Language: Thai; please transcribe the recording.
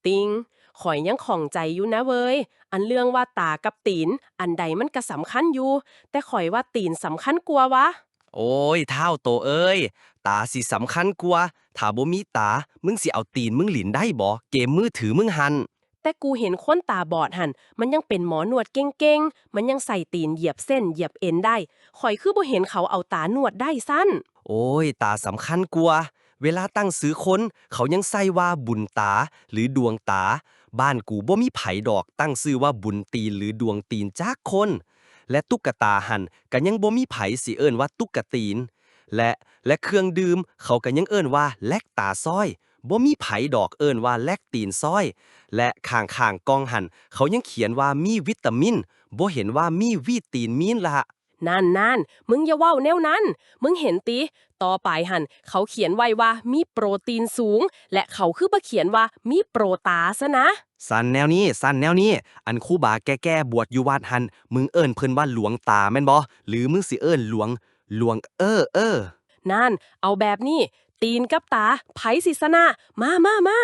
ติงข่อยยังข้องใจอยู่นะเว้ยอันเรื่องว่าตากับตีนอันใดมันก็สำคัญอยู่แต่ข่อยว่าตีนสำคัญกว่าวะโอ้ยเท่าโตเอ้ยตาสิสำคัญกว่าถ้าบ่มีตามึงสิเอาตีนมึงหลินได้บ่เกมมือถือมึงหันแต่กูเห็นคนตาบอดหันมันยังเป็นหมอนวดเก่งๆมันยังใส่ตีนเหยียบเส้นเหยียบเอ็นได้ข่อยคือบ่เห็นเขาเอาตานวดได้สั้นโอ้ยตาสำคัญกว่าเวลาตั้งซื้อคนเขายังใส่ว่าบุญตาหรือดวงตาบ้านกูบ่มีไผดอกตั้งชื่อว่าบุญตีนหรือดวงตีนจากคนและตุ๊กตาหันก็ยังบ่มีไผสิเอิ้นว่าตุ๊กตีนและและเครื่องดื่มเขาก็ยังเอิ้นว่าแลกตาซ้อยบ่มีไผดอกเอิ้นว่าแลกตีนซ้อยและข้างๆกล่องหันเขายังเขียนว่ามีวิตามินบ่เห็นว่ามีวีตีนมีนละ นั่นมึงอย่าเว้าแนวนั้นมึงเห็นติต่อไปหันเขาเขียนไว้ว่ามีโปรตีนสูงและเขาคือบ่เขียนว่ามีโปรตาซะนะสั้นแนวนี้อันครูบาแก่ๆบวชอยู่วัดหันมึงเอิ้นเพิ่นว่าหลวงตาแม่นบ่หรือมึงสิเอิ้นหลวงนั่นเอาแบบนี้ตีนกับตาไผสิสนะมา